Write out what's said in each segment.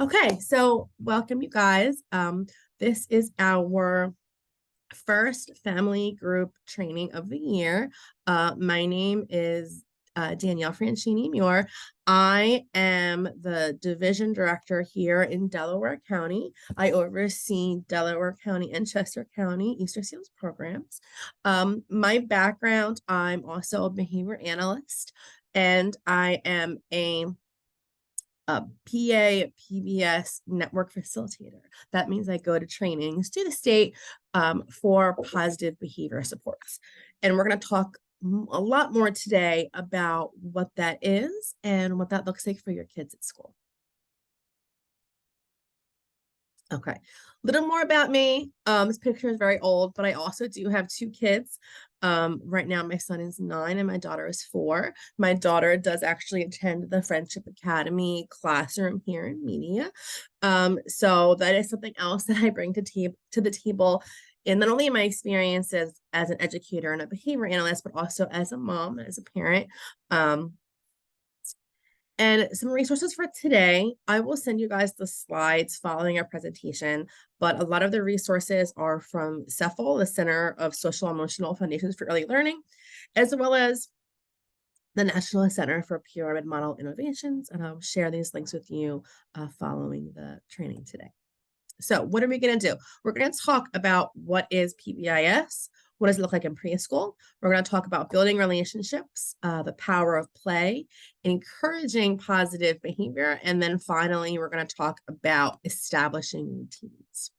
Okay, so welcome you guys. This is our first family group training of the year. My name is Danielle Francini Muir. I am the division director here in Delaware County. I oversee Delaware County and Chester County Easter Seals programs. My background, I'm also a behavior analyst, and I am a PBIS network facilitator. That means I go to trainings to the state for positive behavior supports. And we're going to talk a lot more today about what that is and what that looks like for your kids at school. Okay, a little more about me. This picture is very old, but I also do have two kids. Right now, my son is 9 and my daughter is 4. My daughter does actually attend the Friendship Academy classroom here in media. So that is something else that I bring to the table in not only my experiences as an educator and a behavior analyst, but also as a mom, as a parent. And some resources for today, I will send you guys the slides following our presentation, but a lot of the resources are from CEFL, the Center of Social Emotional Foundations for Early Learning, as well as the National Center for Pyramid Model Innovations, and I'll share these links with you following the training today. So what are we going to do? We're going to talk about what is PBIS, what does it look like in preschool? We're going to talk about building relationships, the power of play, encouraging positive behavior, and then finally, we're going to talk about establishing routines.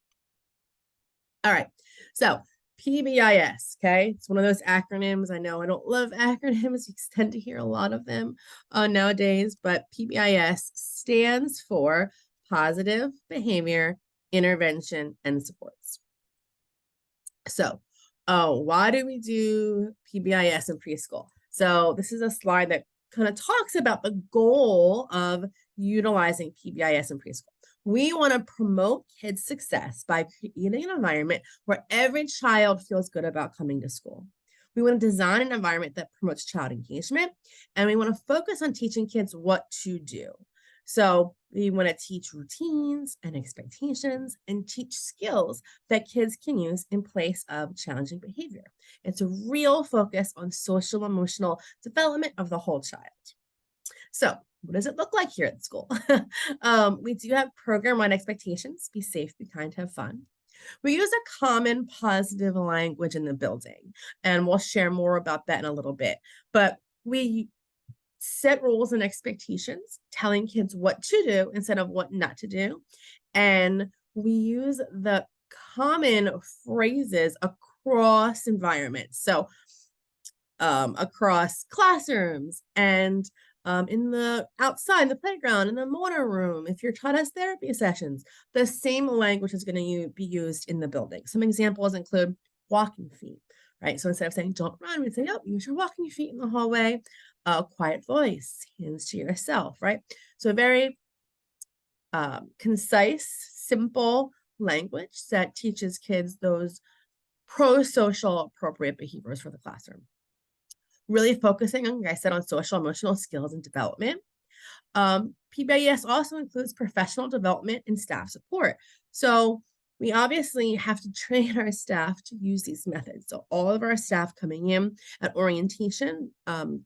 All right, so PBIS, okay? It's one of those acronyms. I know I don't love acronyms. You tend to hear a lot of them nowadays, but PBIS stands for Positive Behavior Intervention and Supports. So, why do we do PBIS in preschool? So this is a slide that kind of talks about the goal of utilizing PBIS in preschool. We want to promote kids' success by creating an environment where every child feels good about coming to school. We want to design an environment that promotes child engagement, and we want to focus on teaching kids what to do. So we want to teach routines and expectations and teach skills that kids can use in place of challenging behavior. It's a real focus on social emotional development of the whole child. So what does it look like here at school? We do have program-wide expectations: be safe, be kind, have fun. We use a common positive language in the building, and we'll share more about that in a little bit. But we set rules and expectations, telling kids what to do instead of what not to do. And we use the common phrases across environments. So across classrooms and in the outside, the playground, in the motor room, if your child has therapy sessions, the same language is going to be used in the building. Some examples include walking feet, right? So instead of saying don't run, we'd say, oh, use your walking feet in the hallway. Quiet voice, hands to yourself, right? So very concise, simple language that teaches kids those pro-social appropriate behaviors for the classroom. Really focusing on, like I said, on social emotional skills and development. PBIS also includes professional development and staff support. So we obviously have to train our staff to use these methods. So all of our staff coming in at orientation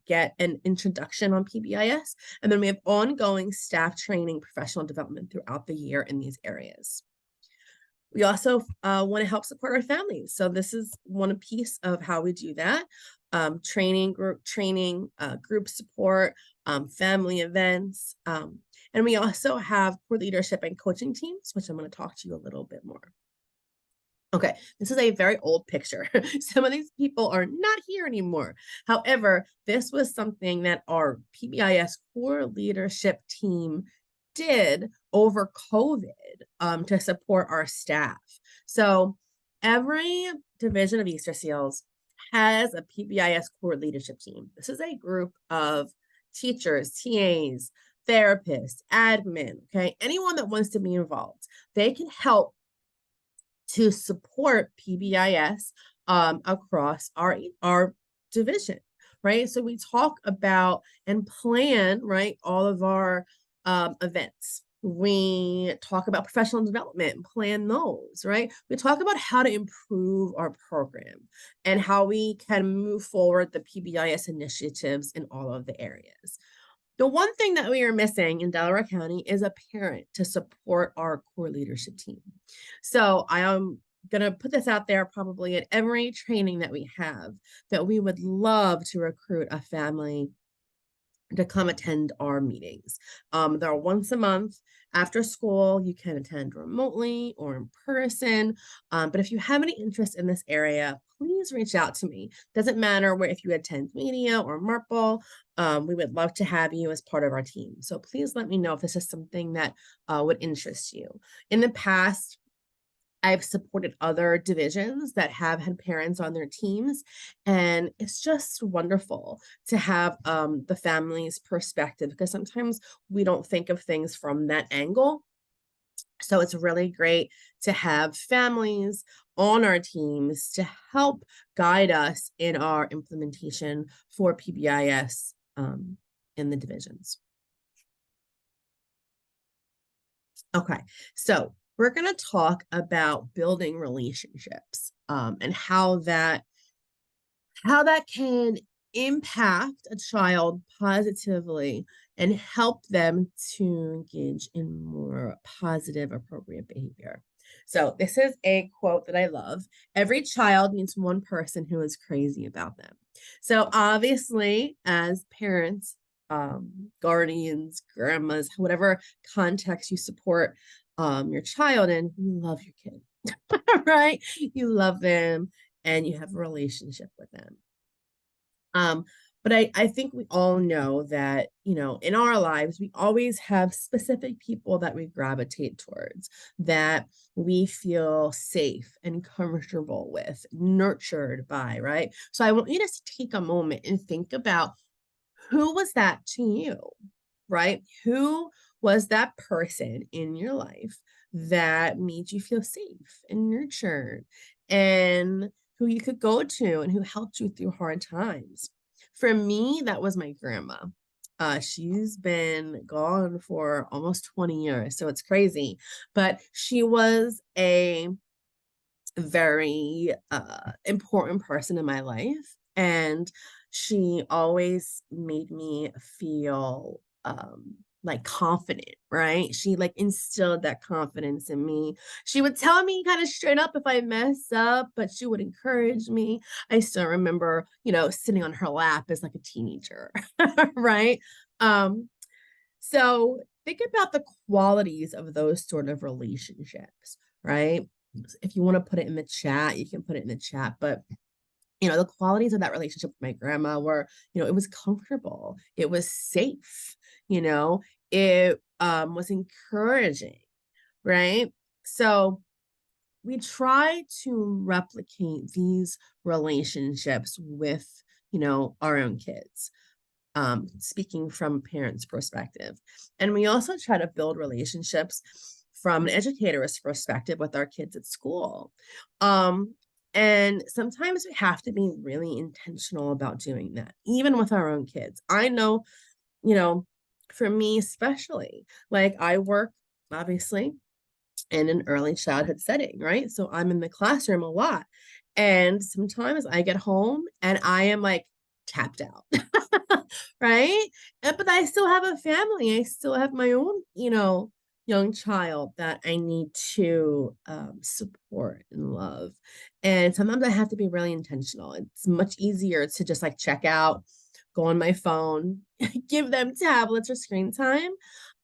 get an introduction on PBIS, and then we have ongoing staff training, professional development throughout the year in these areas. We also want to help support our families. So this is one piece of how we do that. Group support, family events. And we also have core leadership and coaching teams, which I'm going to talk to you a little bit more. Okay, this is a very old picture. Some of these people are not here anymore. However, this was something that our PBIS core leadership team did over COVID to support our staff. So every division of Easter Seals has a PBIS core leadership team. This is a group of teachers, TAs, therapists, admin, okay? Anyone that wants to be involved. They can help to support PBIS across our division, right? So we talk about and plan, right, all of our events, We talk about professional development and plan those, right? We talk about how to improve our program and how we can move forward the PBIS initiatives in all of the areas. The one thing that we are missing in Delaware County is a parent to support our core leadership team. So I am going to put this out there probably at every training that we have, that we would love to recruit a family to come attend our meetings. They're once a month after school. You can attend remotely or in person. But if you have any interest in this area, please reach out to me. Doesn't matter where, if you attend media or Marple, we would love to have you as part of our team. So please let me know if this is something that would interest you. In the past, I've supported other divisions that have had parents on their teams, and it's just wonderful to have the family's perspective, because sometimes we don't think of things from that angle. So it's really great to have families on our teams to help guide us in our implementation for PBIS in the divisions. Okay, so we're going to talk about building relationships and how that can impact a child positively and help them to engage in more positive, appropriate behavior. So this is a quote that I love. Every child needs one person who is crazy about them. So obviously, as parents, guardians, grandmas, whatever context you support your child in, you love your kid, right? You love them and you have a relationship with them. But I think we all know that, in our lives, we always have specific people that we gravitate towards, that we feel safe and comfortable with, nurtured by, right? So I want you to take a moment and think about, who was that to you, right? Who was that person in your life that made you feel safe and nurtured, and who you could go to and who helped you through hard times? For me, that was my grandma. She's been gone for almost 20 years, so it's crazy. But she was a very important person in my life, and she always made me feel like confident, right? She like instilled that confidence in me. She would tell me kind of straight up if I mess up, but she would encourage me. I still remember, sitting on her lap as like a teenager, right? So think about the qualities of those sort of relationships, right? If you want to put it in the chat, you can put it in the chat. But the qualities of that relationship with my grandma were, it was comfortable, it was safe, it was encouraging, right? So we try to replicate these relationships with, our own kids. Speaking from a parent's perspective. And we also try to build relationships from an educator's perspective with our kids at school. And sometimes we have to be really intentional about doing that, even with our own kids. I know, for me especially, like I work obviously in an early childhood setting, right? So I'm in the classroom a lot. And sometimes I get home and I am like tapped out, right? But I still have a family. I still have my own, young child that I need to support and love. And sometimes I have to be really intentional. It's much easier to just like check out, go on my phone, give them tablets or screen time.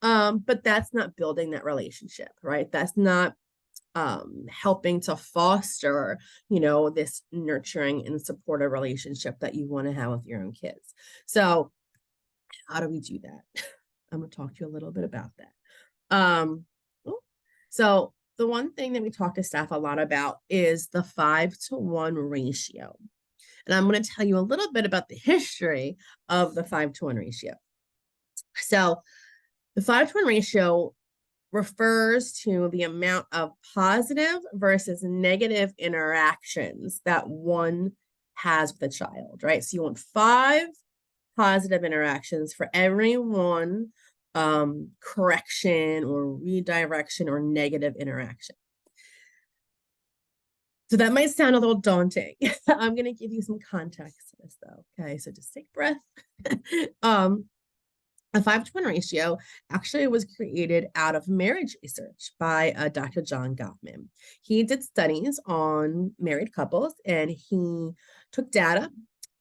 But that's not building that relationship, right? That's not helping to foster, this nurturing and supportive relationship that you want to have with your own kids. So how do we do that? I'm going to talk to you a little bit about that. So the one thing that we talk to staff a lot about is the 5-to-1 ratio. And I'm going to tell you a little bit about the history of the 5-to-1 ratio. So the 5-to-1 ratio refers to the amount of positive versus negative interactions that one has with a child, right? So you want 5 positive interactions for every one correction or redirection or negative interaction. So that might sound a little daunting. I'm going to give you some context to this though. Okay, so just take a breath. A 5-to-1 ratio actually was created out of marriage research by Dr. John Gottman. He did studies on married couples and he took data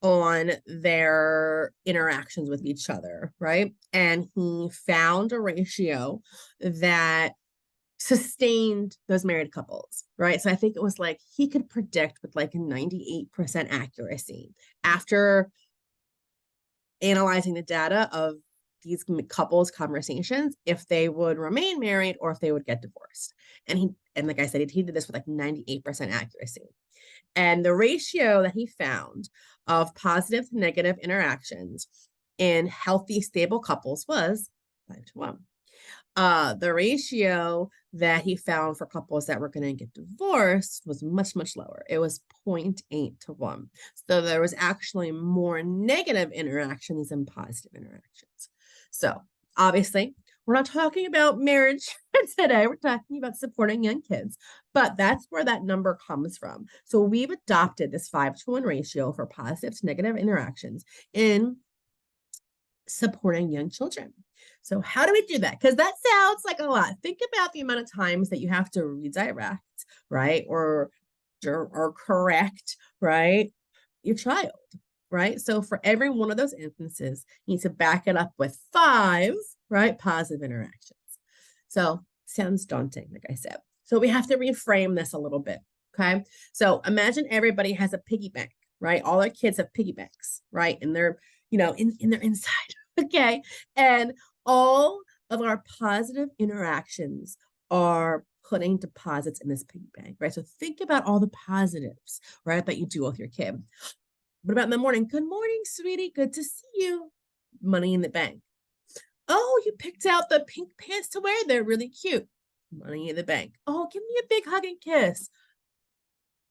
on their interactions with each other, right? And he found a ratio that sustained those married couples, right? So I think it was like he could predict with like a 98% accuracy after analyzing the data of these couples conversations if they would remain married or if they would get divorced. And like I said, he did this with like 98% accuracy. And the ratio that he found of positive to negative interactions in healthy, stable couples was 5-to-1. The ratio that he found for couples that were going to get divorced was much, much lower. It was 0.8-1. So there was actually more negative interactions than positive interactions. So obviously, we're not talking about marriage today. We're talking about supporting young kids, but that's where that number comes from. So we've adopted this 5-to-1 ratio for positive to negative interactions in supporting young children. So how do we do that? Because that sounds like a lot. Think about the amount of times that you have to redirect, right? Or correct, right? Your child, right? So for every one of those instances, you need to back it up with 5, right? Positive interactions. So sounds daunting, like I said. So we have to reframe this a little bit, okay? So imagine everybody has a piggy bank, right? All our kids have piggy banks, right? And they're, in their inside, okay? And all of our positive interactions are putting deposits in this piggy bank, right? So think about all the positives, right, that you do with your kid. What about in the morning? Good morning, sweetie. Good to see you. Money in the bank. Oh, you picked out the pink pants to wear. They're really cute. Money in the bank. Oh, give me a big hug and kiss.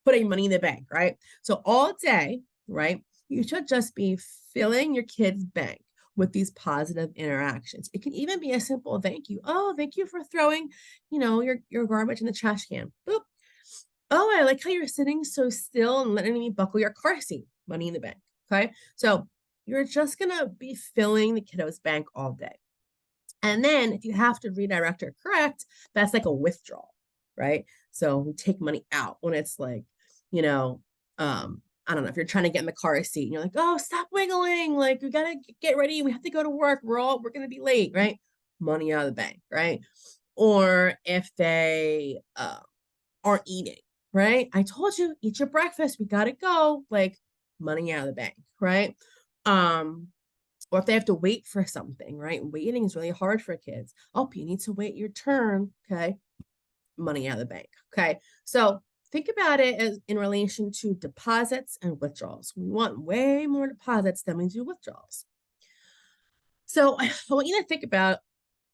Putting money in the bank, right? So all day, right, you should just be filling your kid's bank with these positive interactions. It can even be a simple thank you. Oh, thank you for throwing, your garbage in the trash can. Boop. Oh, I like how you're sitting so still and letting me buckle your car seat. Money in the bank. Okay. So you're just going to be filling the kiddo's bank all day. And then if you have to redirect or correct, that's like a withdrawal, right? So we take money out when it's like, I don't know, if you're trying to get in the car seat and you're like, oh, stop wiggling. Like, we got to get ready. We have to go to work. We're going to be late, right? Money out of the bank, right? Or if they aren't eating, right? I told you, eat your breakfast. We got to go. Like, money out of the bank, right? Or if they have to wait for something, right? Waiting is really hard for kids. Oh, you need to wait your turn. Okay. Money out of the bank. Okay. So think about it as in relation to deposits and withdrawals. We want way more deposits than we do withdrawals. So I want you to think about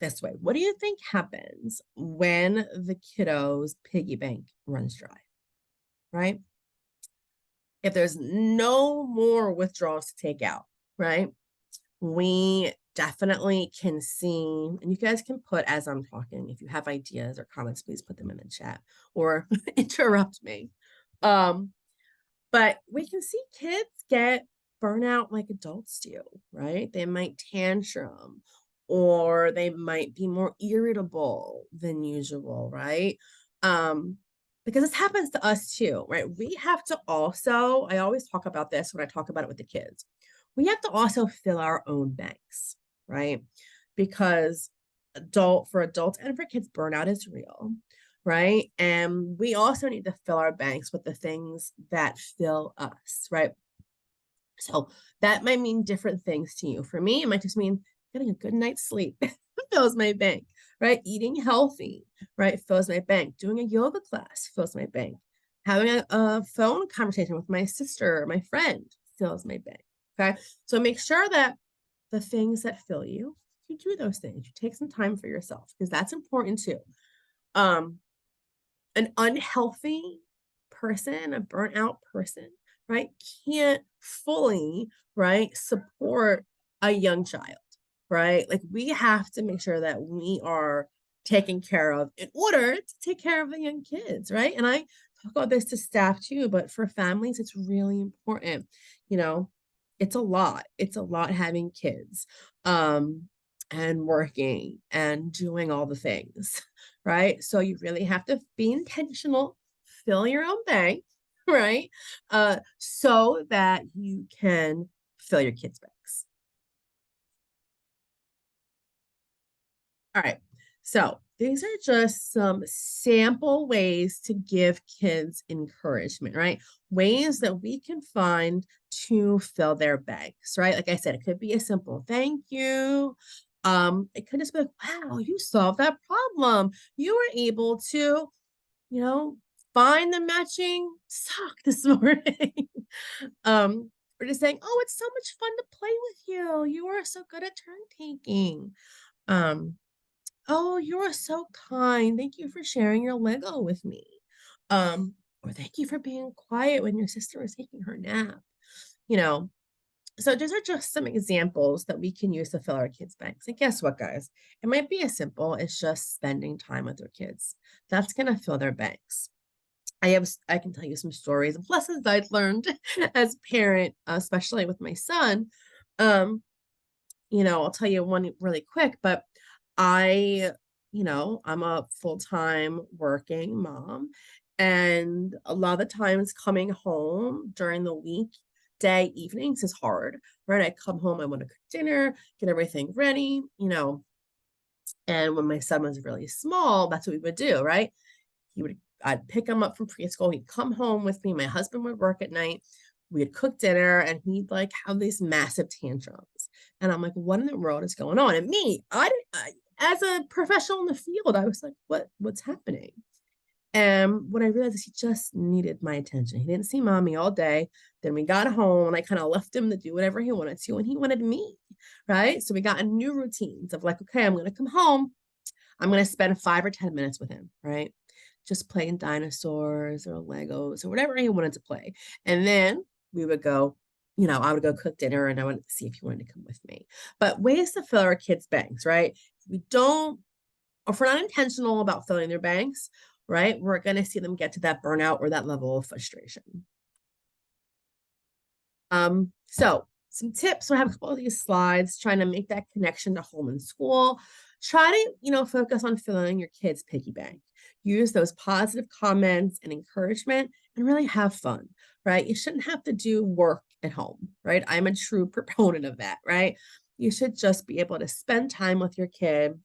this way. What do you think happens when the kiddo's piggy bank runs dry, right? If there's no more withdrawals to take out, right? We definitely can see, and you guys can put as I'm talking, if you have ideas or comments, please put them in the chat or interrupt me. But we can see kids get burnout like adults do, right? They might tantrum or they might be more irritable than usual, right? Because this happens to us too, right? We have to also, I always talk about this when I talk about it with the kids. We have to also fill our own banks, right? Because for adults and for kids, burnout is real, right? And we also need to fill our banks with the things that fill us, right? So that might mean different things to you. For me, it might just mean getting a good night's sleep fills my bank, right? Eating healthy, right? Fills my bank. Doing a yoga class fills my bank. Having a phone conversation with my sister or my friend fills my bank. Okay. So make sure that the things that fill you, you do those things. You take some time for yourself because that's important too. An unhealthy person, a burnt out person, right, can't fully, right, support a young child. right? Like we have to make sure that we are taken care of in order to take care of the young kids, right? And I talk about this to staff too, but for families, it's really important. You know, it's a lot. It's a lot having kids, and working and doing all the things, right? So you really have to be intentional, fill your own bank, right? So that you can fill your kids' banks. All right. So these are just some sample ways to give kids encouragement, right? Ways that we can find to fill their bags, right? Like I said, it could be a simple thank you. It could just be like, wow, you solved that problem. You were able to, you know, find the matching sock this morning. Or just saying, oh, it's so much fun to play with you. You are so good at turn taking. Um, Oh, you are so kind. Thank you for sharing your Lego with me. Or thank you for being quiet when your sister was taking her nap. You know, so those are just some examples that we can use to fill our kids' banks. And guess what, guys? It might be as simple as just spending time with your kids. That's gonna fill their banks. I can tell you some stories of lessons I've learned as a parent, especially with my son. Um, I'll tell you one really quick, but I, I'm a full-time working mom. And a lot of the times coming home during the weekday evenings is hard, right? I come home, I want to cook dinner, get everything ready, and when my son was really small, that's what we would do, right? I'd pick him up from preschool. He'd come home with me. My husband would work at night. We'd cook dinner and he'd like have these massive tantrums. And I'm like, what in the world is going on? And me, as a professional in the field, I was like, what's happening? And what I realized is he just needed my attention. He didn't see mommy all day. Then we got home and I kind of left him to do whatever he wanted to, and he wanted me, right? So we got in new routines of like, okay, I'm going to come home. I'm going to spend 5 or 10 minutes with him, right? Just playing dinosaurs or Legos or whatever he wanted to play. And then we would go, I would go cook dinner and I wanted to see if he wanted to come with me. But ways to fill our kids' banks, right? If we don't, or if we're not intentional about filling their banks, right, we're going to see them get to that burnout or that level of frustration. So some tips. So I have a couple of these slides trying to make that connection to home and school. Try to, focus on filling your kids' piggy bank. Use those positive comments and encouragement and really have fun, right? You shouldn't have to do work at home, right? I'm a true proponent of that, right? You should just be able to spend time with your kid,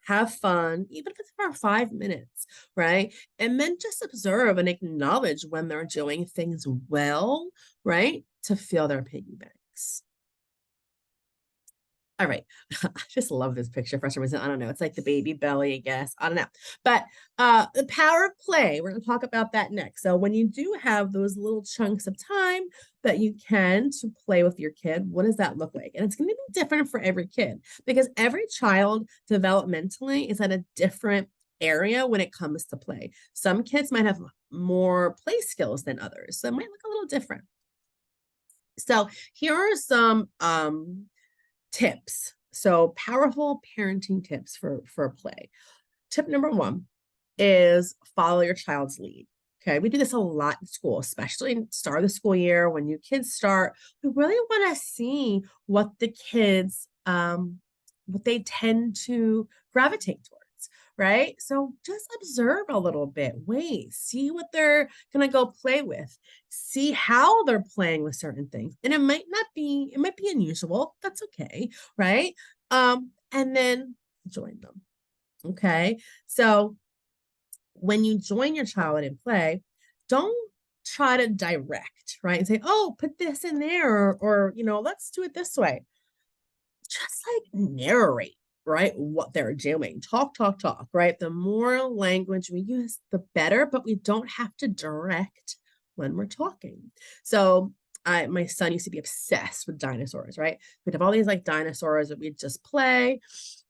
have fun, even if it's for 5 minutes, right? And then just observe and acknowledge when they're doing things well, right? To fill their piggy banks. All right. I just love this picture for some reason. I don't know. It's like the baby belly, I guess. I don't know. But the power of play, we're going to talk about that next. So when you do have those little chunks of time that you can to play with your kid, what does that look like? And it's going to be different for every kid because every child developmentally is at a different area when it comes to play. Some kids might have more play skills than others. So it might look a little different. So here are some tips. So powerful parenting tips for play. Tip number one is follow your child's lead. Okay, we do this a lot in school, especially in the start of the school year when new kids start. We really want to see what the kids what they tend to gravitate towards, right? So just observe a little bit, wait, see what they're gonna go play with, see how they're playing with certain things. And it might be unusual. That's okay, right? And then join them. Okay. So when you join your child in play, don't try to direct, right? And say, oh, put this in there, or let's do it this way. Just like narrate, right? What they're doing. Talk, right? The more language we use, the better, but we don't have to direct when we're talking. So my son used to be obsessed with dinosaurs, right? We'd have all these like dinosaurs that we'd just play.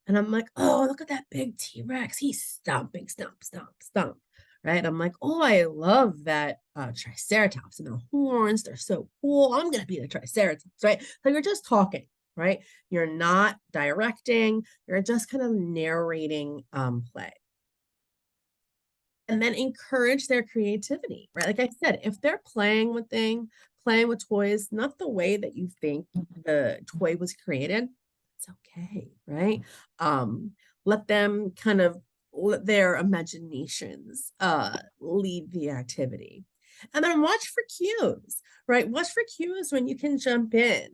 And I'm like, oh, look at that big T-Rex. He's stomping, stomp, stomp, stomp. Right. I'm like, oh, I love that Triceratops and their horns. They're so cool. I'm going to be the Triceratops. Right. So you're just talking. right? You're not directing, you're just kind of narrating play. And then encourage their creativity, right? Like I said, if they're playing with toys, not the way that you think the toy was created, it's okay, right? Um, let them kind of let their imaginations lead the activity. And then watch for cues, right? Watch for cues when you can jump in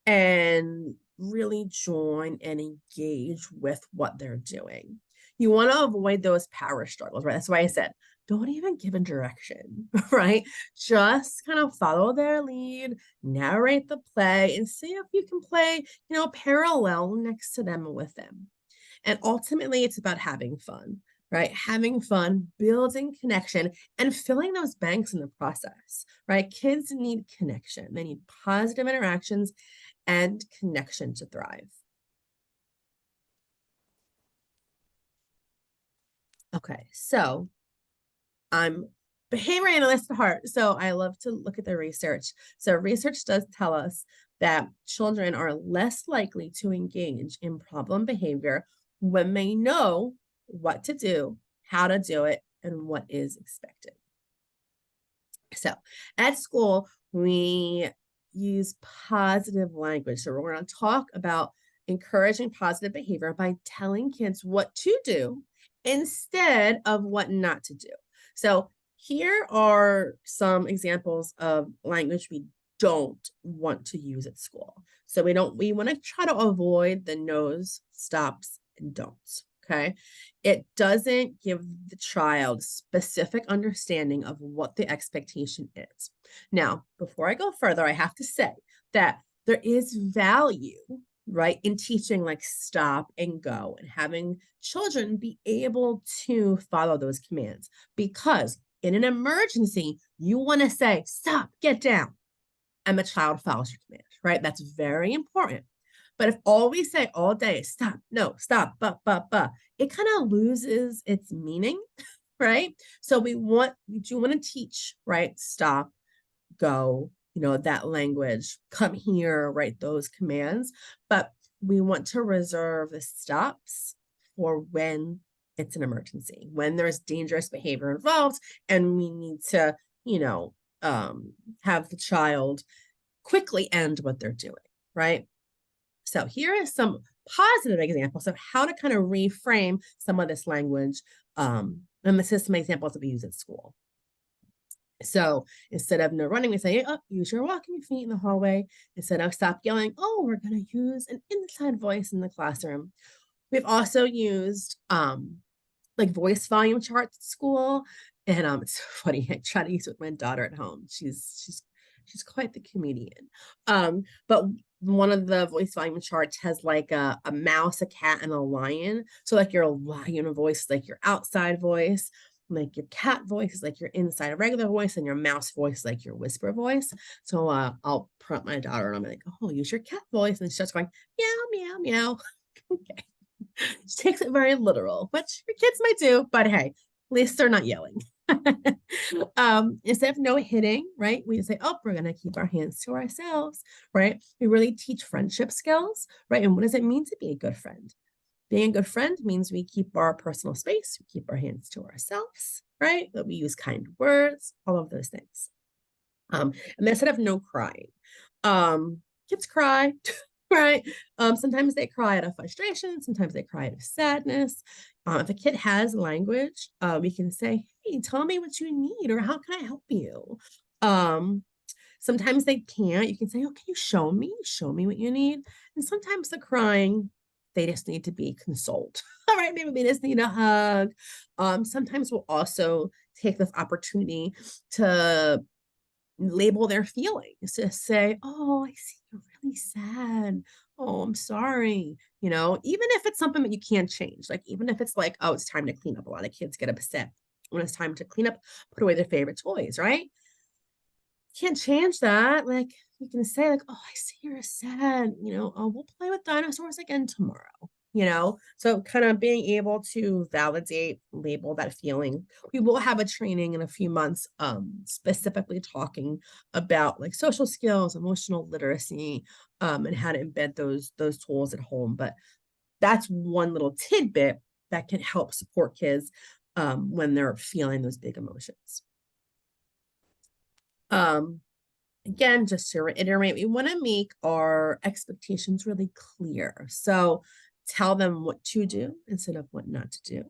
and really join and engage with what they're doing. You want to avoid those power struggles, right? That's why I said, don't even give a direction, right? Just kind of follow their lead, narrate the play, and see if you can play, parallel next to them and with them. And ultimately, it's about having fun, right? Having fun, building connection, and filling those banks in the process, right? Kids need connection, they need positive interactions and connection to thrive. Okay, so I'm behavior analyst at heart, so I love to look at the research. So research does tell us that children are less likely to engage in problem behavior when they know what to do, how to do it, and what is expected. So at school, we use positive language. So we're going to talk about encouraging positive behavior by telling kids what to do instead of what not to do. So here are some examples of language we don't want to use at school. So we want to try to avoid the no's, stops, and don'ts. Okay. It doesn't give the child specific understanding of what the expectation is. Now, before I go further, I have to say that there is value, right, in teaching like stop and go and having children be able to follow those commands, because in an emergency, you want to say, stop, get down, and the child follows your command, right? That's very important. But if all we say all day is stop, no, stop, but, it kind of loses its meaning, right? So we do want to teach, right? Stop, go, that language, come here, right? Those commands. But we want to reserve the stops for when it's an emergency, when there's dangerous behavior involved, and we need to, have the child quickly end what they're doing, right? So here are some positive examples of how to kind of reframe some of this language. And this is some examples that we use at school. So instead of no running, we say, oh, use your walking feet in the hallway. Instead of stop yelling, oh, we're going to use an inside voice in the classroom. We've also used like voice volume charts at school. And it's funny, I try to use it with my daughter at home. She's quite the comedian. But one of the voice volume charts has like a mouse, a cat, and a lion. So like your lion voice is like your outside voice, like your cat voice is like your inside a regular voice, and your mouse voice is like your whisper voice. So I'll prompt my daughter and I'm like, oh, use your cat voice. And she starts going, meow, meow, meow. Okay. She takes it very literal, which your kids might do, but hey, at least they're not yelling. Instead of no hitting, right? We say, oh, we're going to keep our hands to ourselves, right? We really teach friendship skills, right? And what does it mean to be a good friend? Being a good friend means we keep our personal space, we keep our hands to ourselves, right? That we use kind words, all of those things. And instead of no crying, kids cry, right? Sometimes they cry out of frustration, sometimes they cry out of sadness. If a kid has language, we can say, hey, tell me what you need, or how can I help you? Sometimes they can't. You can say, oh, can you show me? Show me what you need. And sometimes the crying, they just need to be consoled. All right, maybe they just need a hug. Sometimes we'll also take this opportunity to label their feelings, to say, oh, I see you're really sad. Oh, I'm sorry. Even if it's something that you can't change, like even if it's like, oh, it's time to clean up. A lot of kids get upset when it's time to clean up, put away their favorite toys, right? Can't change that. Like you can say, like, oh, I see you're sad. Oh, we'll play with dinosaurs again tomorrow. So kind of being able to validate, label that feeling. We will have a training in a few months, specifically talking about like social skills, emotional literacy, and how to embed those tools at home. But that's one little tidbit that can help support kids when they're feeling those big emotions. Again, just to reiterate, we want to make our expectations really clear. So tell them what to do instead of what not to do.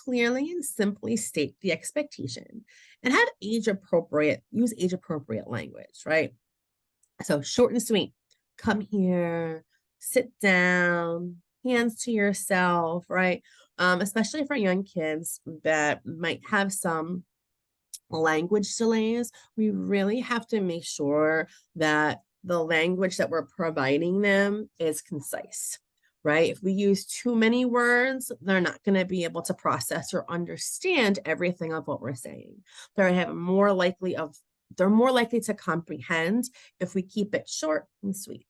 Clearly and simply state the expectation and have use age appropriate language, right? So short and sweet. Come here, sit down, hands to yourself, right? Especially for young kids that might have some language delays, we really have to make sure that the language that we're providing them is concise, right? If we use too many words, they're not going to be able to process or understand everything of what we're saying. They're more likely to comprehend if we keep it short and sweet.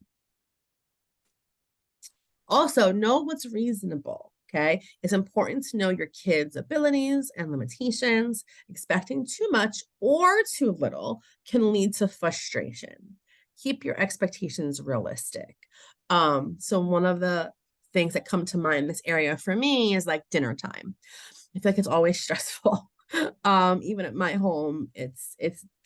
Also, know what's reasonable. Okay. It's important to know your kids' abilities and limitations. Expecting too much or too little can lead to frustration. Keep your expectations realistic. So one of the things that come to mind in this area for me is like dinner time. I feel like it's always stressful. Even at my home, it's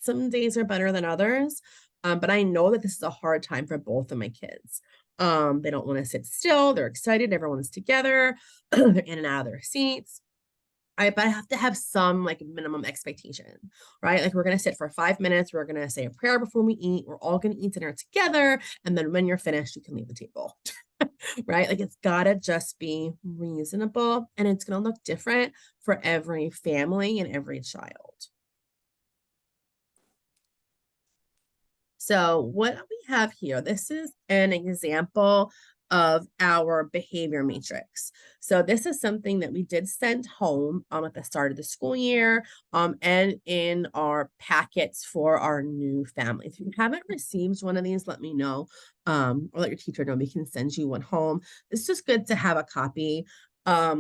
some days are better than others. But I know that this is a hard time for both of my kids. They don't want to sit still. They're excited. Everyone's together. They're in and out of their seats. Right. But I have to have some like minimum expectation, right? Like we're going to sit for 5 minutes. We're going to say a prayer before we eat. We're all going to eat dinner together. And then when you're finished, you can leave the table, right? Like it's got to just be reasonable and it's going to look different for every family and every child. So what we have here, this is an example of our behavior matrix. So this is something that we did send home at the start of the school year and in our packets for our new families. If you haven't received one of these, let me know or let your teacher know. We can send you one home. It's just good to have a copy. I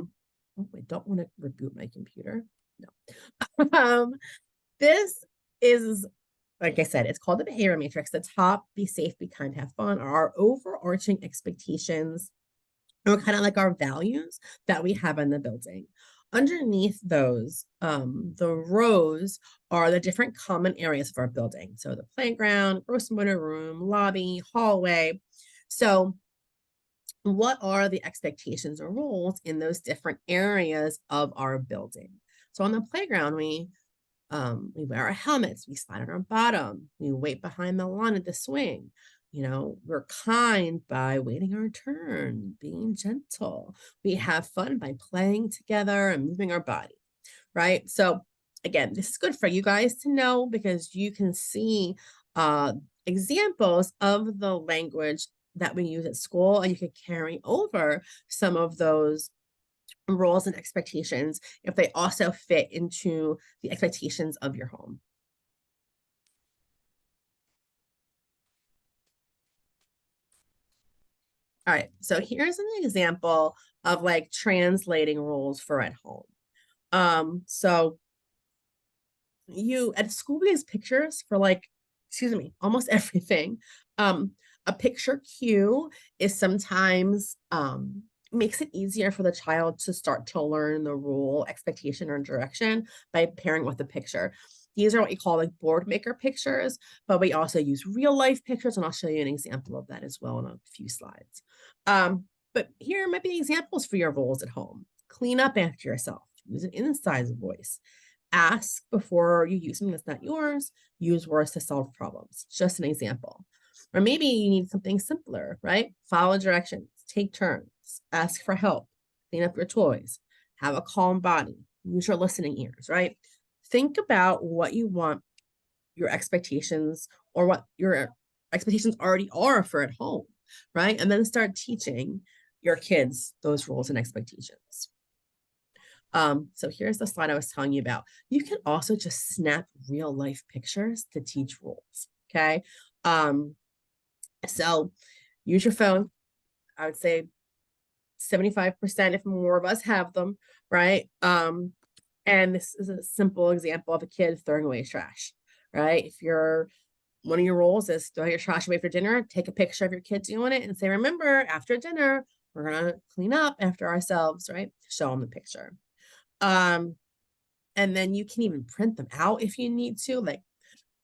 don't want to reboot my computer. No. This is like I said, it's called the behavior matrix. The top, be safe, be kind, have fun, are our overarching expectations or kind of like our values that we have in the building. Underneath those, the rows are the different common areas of our building. So the playground, gross motor room, lobby, hallway. So what are the expectations or rules in those different areas of our building? So on the playground, we wear our helmets, we slide on our bottom, we wait behind the lawn at the swing. We're kind by waiting our turn, being gentle. We have fun by playing together and moving our body, right? So again, this is good for you guys to know because you can see examples of the language that we use at school and you can carry over some of those roles and expectations if they also fit into the expectations of your home. All right, so here's an example of like translating rules for at home. So you at school we use pictures for almost everything. A picture cue is sometimes makes it easier for the child to start to learn the rule, expectation, or direction by pairing with the picture. These are what we call like board maker pictures, but we also use real life pictures, and I'll show you an example of that as well in a few slides. But here might be examples for your roles at home. Clean up after yourself. Use an incisive voice. Ask before you use something that's not yours. Use words to solve problems. Just an example. Or maybe you need something simpler, right? Follow directions, take turns, ask for help, clean up your toys, have a calm body, use your listening ears, right? Think about what you want your expectations or what your expectations already are for at home, right? And then start teaching your kids those rules and expectations. So here's the slide I was telling you about. You can also just snap real life pictures to teach rules, okay? So use your phone. I would say 75% if more of us have them, right? And this is a simple example of a kid throwing away trash, right? If you're one of your roles is throw your trash away for dinner, take a picture of your kid doing it and say, remember, after dinner, we're gonna clean up after ourselves, right? Show them the picture. Um, and then you can even print them out if you need to. Like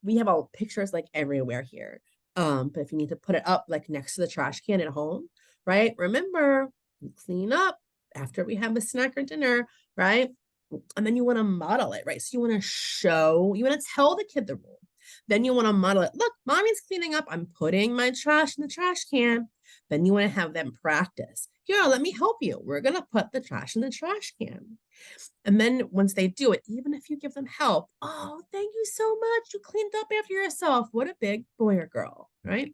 we have all pictures like everywhere here. But if you need to put it up like next to the trash can at home, right? Remember, you clean up after we have a snack or dinner, right? And then you want to model it, right? So you want to show, you want to tell the kid the rule. Then you want to model it. Look, mommy's cleaning up. I'm putting my trash in the trash can. Then you want to have them practice. Here, let me help you. We're going to put the trash in the trash can. And then once they do it, even if you give them help, oh, thank you so much. You cleaned up after yourself. What a big boy or girl, right?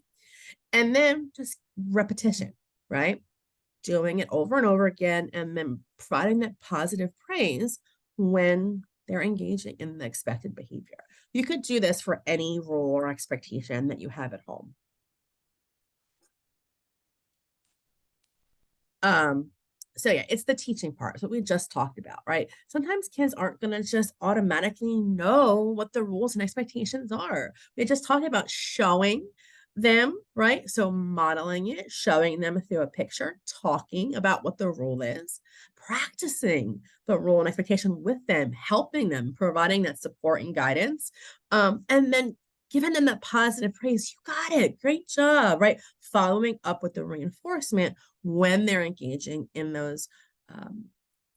And then just repetition, right? Doing it over and over again, and then providing that positive praise when they're engaging in the expected behavior. You could do this for any role or expectation that you have at home. So yeah, it's the teaching part. It's what we just talked about, right? Sometimes kids aren't going to just automatically know what the rules and expectations are. We just talked about showing them, right? So modeling it, showing them through a picture, talking about what the rule is, practicing the rule and expectation with them, helping them, providing that support and guidance, and then giving them that positive praise. You got it. Great job, right? Following up with the reinforcement when they're engaging in those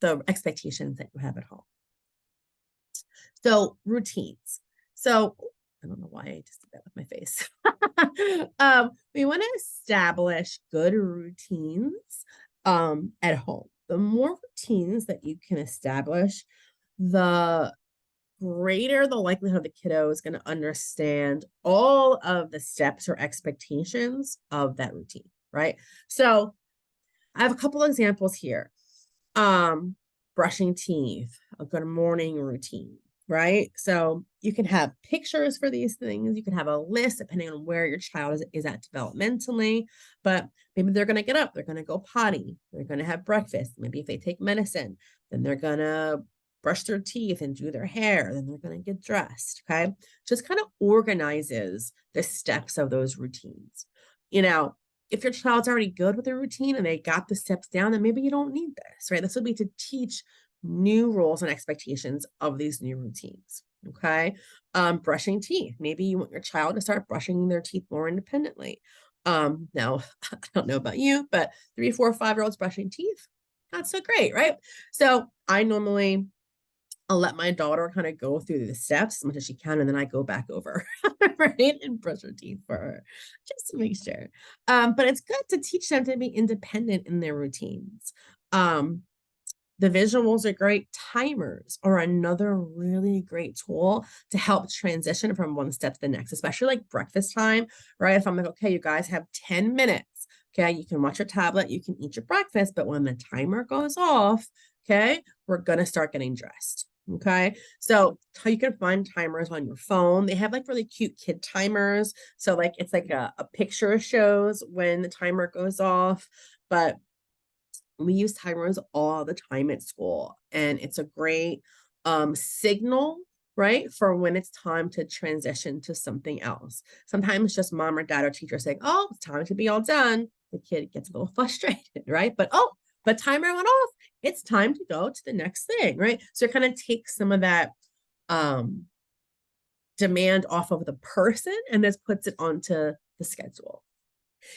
the expectations that you have at home. So routines. So I don't know why I just did that with my face. We want to establish good routines at home. The more routines that you can establish, the greater the likelihood the kiddo is going to understand all of the steps or expectations of that routine, right? So I have a couple examples here. Brushing teeth, a good morning routine, right? So you can have pictures for these things. You can have a list depending on where your child is at developmentally, but maybe they're going to get up, they're going to go potty, they're going to have breakfast. Maybe if they take medicine, then they're going to brush their teeth and do their hair, then they're going to get dressed, okay? Just kind of organizes the steps of those routines. You know, if your child's already good with a routine and they got the steps down, then maybe you don't need this, right? This would be to teach new rules and expectations of these new routines, okay? Brushing teeth. Maybe you want your child to start brushing their teeth more independently. Now, I don't know about you, but 3, 4, 5-year-olds brushing teeth, not so great, right? So I'll let my daughter kind of go through the steps as much as she can, and then I go back over, right, and brush her teeth for her, just to make sure. But it's good to teach them to be independent in their routines. The visuals are great. Timers are another really great tool to help transition from one step to the next, especially like breakfast time, right? If I'm like, okay, you guys have 10 minutes, okay, you can watch your tablet, you can eat your breakfast, but when the timer goes off, okay, we're going to start getting dressed. Okay, so you can find timers on your phone. They have like really cute kid timers. So like it's like a picture shows when the timer goes off, but we use timers all the time at school, and it's a great signal, right, for when it's time to transition to something else. Sometimes just mom or dad or teacher saying, oh, it's time to be all done. The kid gets a little frustrated, right? But timer went off. It's time to go to the next thing, right? So it kind of takes some of that demand off of the person and just puts it onto the schedule.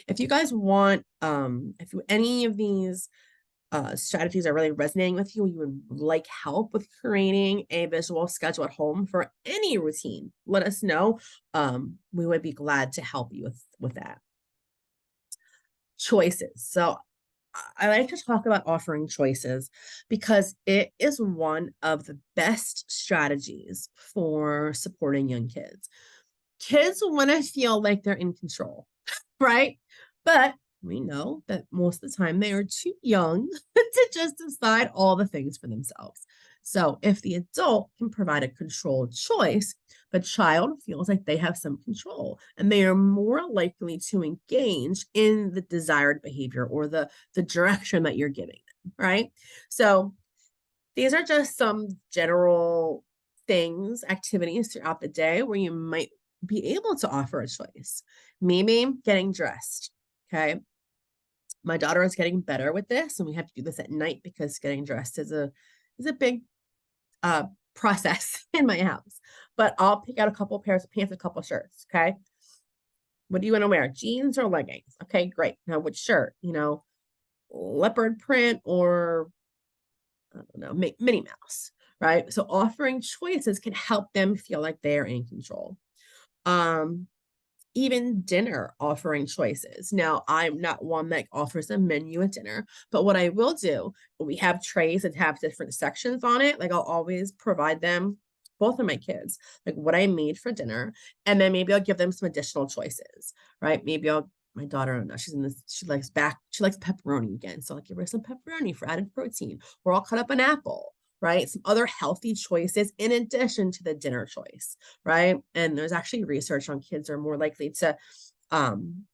If you guys want, if any of these strategies are really resonating with you, you would like help with creating a visual schedule at home for any routine, let us know. We would be glad to help you with that. Choices. So I like to talk about offering choices because it is one of the best strategies for supporting young kids. Kids want to feel like they're in control, right? But we know that most of the time they are too young to just decide all the things for themselves. So if the adult can provide a controlled choice, the child feels like they have some control and they are more likely to engage in the desired behavior or the direction that you're giving them, right? So these are just some general things, activities throughout the day where you might be able to offer a choice. Maybe getting dressed. Okay. My daughter is getting better with this, and we have to do this at night because getting dressed is a big uh process in my house. But I'll pick out a couple pairs of pants, a couple shirts. Okay. What do you want to wear? Jeans or leggings? Okay, great. Now which shirt? Leopard print or I don't know, Minnie Mouse, right? So offering choices can help them feel like they're in control. Um, Even dinner offering choices. Now, I'm not one that offers a menu at dinner, but what I will do, we have trays that have different sections on it. Like I'll always provide them, both of my kids, like what I made for dinner, and then maybe I'll give them some additional choices, right? Maybe I'll my daughter, I don't know, she's in this, she likes pepperoni again. So I'll give her some pepperoni for added protein, or I'll cut up an apple, right? Some other healthy choices in addition to the dinner choice, right? And there's actually research on kids are more likely to um,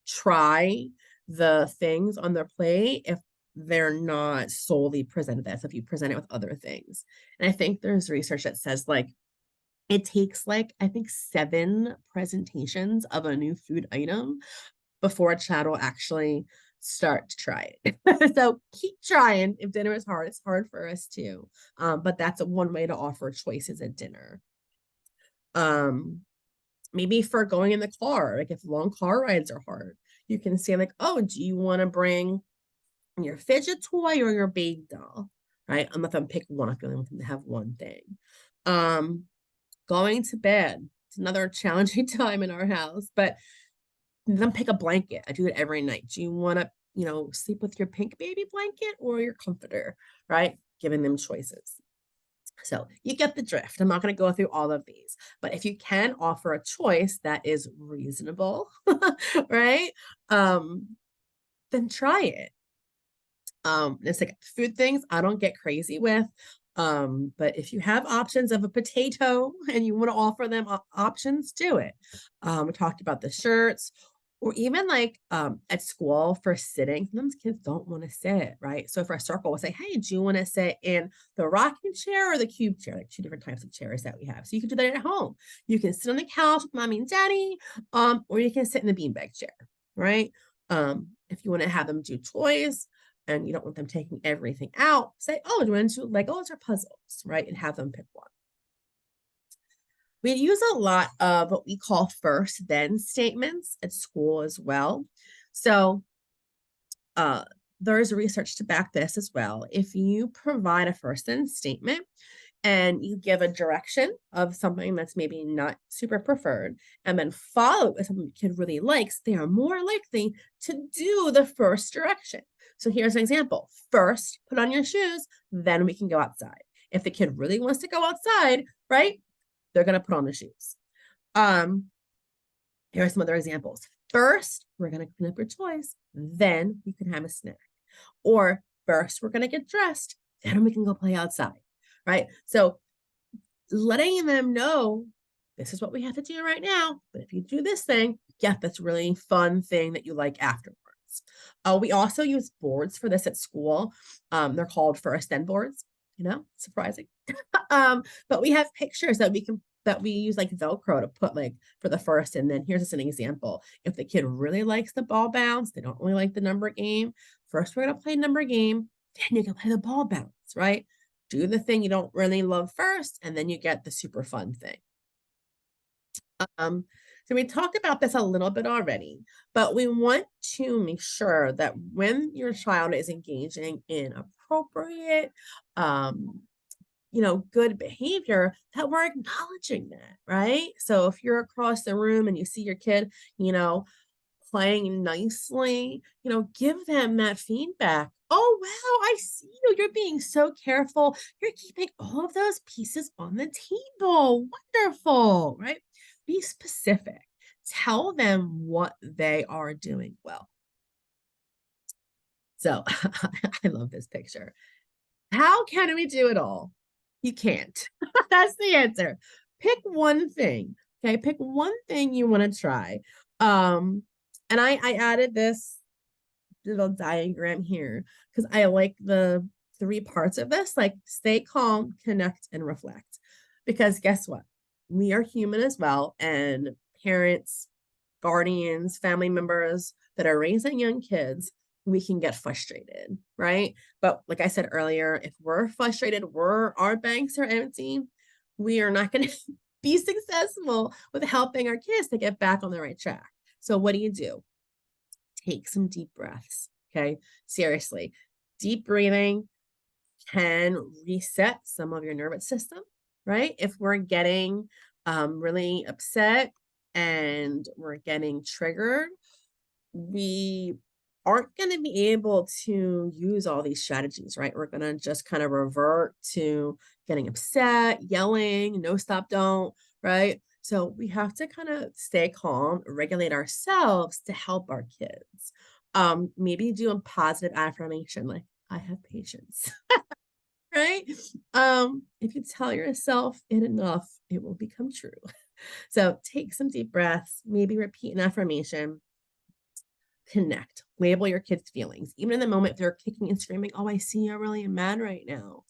try the things on their plate if they're not solely presented as if you present it with other things. And I think there's research that says like it takes like I think 7 presentations of a new food item before a child will actually start to try it. So keep trying. If dinner is hard, it's hard for us too. But that's one way to offer choices at dinner. Um, Maybe for going in the car, like if long car rides are hard, you can say like, oh, do you want to bring your fidget toy or your baby doll? Right? I'm not gonna pick one. I feel like to have one thing. Um, Going to bed. It's another challenging time in our house, but then pick a blanket. I do it every night. Do you want to, sleep with your pink baby blanket or your comforter? Right? Giving them choices. So you get the drift. I'm not going to go through all of these, but if you can offer a choice that is reasonable, right? Then try it. It's like food things I don't get crazy with. But if you have options of a potato and you want to offer them options, do it. We talked about the shirts, or even like at school for sitting. Sometimes kids don't want to sit, right? So for a circle, we'll say, hey, do you want to sit in the rocking chair or the cube chair? Like 2 different types of chairs that we have. So you can do that at home. You can sit on the couch with mommy and daddy, or you can sit in the beanbag chair, right? If you want to have them do toys, and you don't want them taking everything out, say, oh, do you want to do Legos or puzzles, right? And have them pick one. We use a lot of what we call first then statements at school as well. So there's research to back this as well. If you provide a first then statement and you give a direction of something that's maybe not super preferred and then follow it with something the kid really likes, they are more likely to do the first direction. So here's an example. First, put on your shoes, then we can go outside. If the kid really wants to go outside, right, they're going to put on the shoes. Here are some other examples. First, we're going to clean up your toys, then you can have a snack. Or first, we're going to get dressed, then we can go play outside, right? So letting them know this is what we have to do right now, but if you do this thing, get this really fun thing that you like afterwards. We also use boards for this at school. They're called first then boards, surprising. But we have pictures that we use like Velcro to put like for the first. And then here's just an example. If the kid really likes the ball bounce, they don't really like the number game. First, we're going to play number game. Then you can play the ball bounce, right? Do the thing you don't really love first, and then you get the super fun thing. So we talked about this a little bit already, but we want to make sure that when your child is engaging in appropriate, good behavior, that we're acknowledging that, right? So if you're across the room and you see your kid, playing nicely, give them that feedback. Oh, wow, I see you. You're being so careful. You're keeping all of those pieces on the table. Wonderful, right? Be specific. Tell them what they are doing well. So I love this picture. How can we do it all? You can't. That's the answer. Pick one thing. Okay, pick one thing you want to try. Um, and I added this little diagram here because I like the three parts of this, like stay calm, connect, and reflect. Because guess what? We are human as well, and parents, guardians, family members that are raising young kids, we can get frustrated, right? But like I said earlier, if we're frustrated, our banks are empty, we are not going to be successful with helping our kids to get back on the right track. So what do? Take some deep breaths. Okay. Seriously, deep breathing can reset some of your nervous system, right? If we're getting really upset and we're getting triggered, we aren't going to be able to use all these strategies, right? We're going to just kind of revert to getting upset, yelling, no, stop, don't, right? So we have to kind of stay calm, regulate ourselves to help our kids. Maybe do a positive affirmation like, I have patience, right? If you tell yourself it enough, it will become true. So take some deep breaths, maybe repeat an affirmation, connect, label your kids' feelings. Even in the moment they're kicking and screaming, oh, I see you're really mad right now.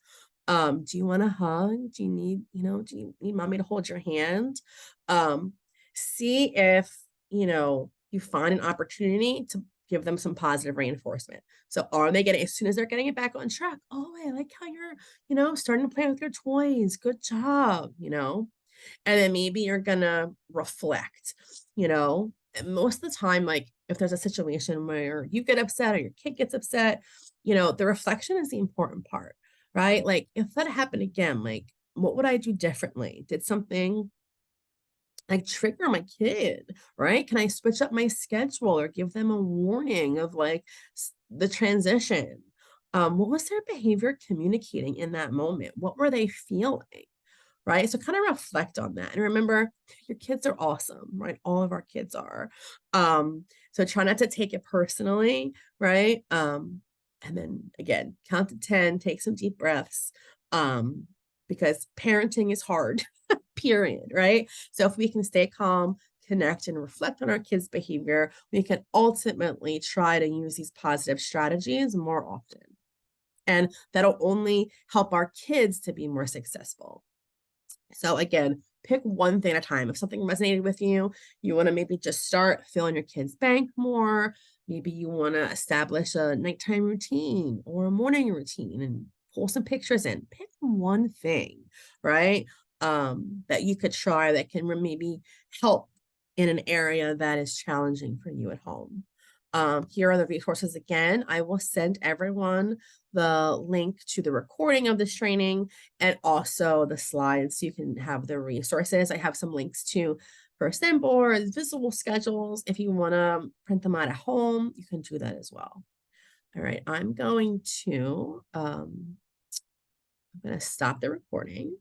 Do you want a hug? Do you need mommy to hold your hand? Um, See if, you find an opportunity to give them some positive reinforcement. So are they getting, as soon as they're getting it back on track? Oh, I like how you're, starting to play with your toys. Good job, and then maybe you're gonna reflect, and most of the time, like if there's a situation where you get upset or your kid gets upset, the reflection is the important part, right? Like if that happened again, like what would I do differently? Did something like trigger my kid, right? Can I switch up my schedule or give them a warning of like the transition? What was their behavior communicating in that moment? What were they feeling? Right? So kind of reflect on that. And remember, your kids are awesome, right? All of our kids are. So try not to take it personally, right? And then again, count to 10, take some deep breaths. Because parenting is hard, period, right? So if we can stay calm, connect, and reflect on our kids' behavior, we can ultimately try to use these positive strategies more often. And that'll only help our kids to be more successful. So again, pick one thing at a time. If something resonated with you, you want to maybe just start filling your kids' bank more. Maybe you want to establish a nighttime routine or a morning routine and pull some pictures in. Pick one thing, right? That you could try that can maybe help in an area that is challenging for you at home. Here are the resources again. I will send everyone the link to the recording of this training and also the slides so you can have the resources. I have some links to first in boards, visible schedules. If you want to print them out at home, you can do that as well. All right, I'm going to stop the recording.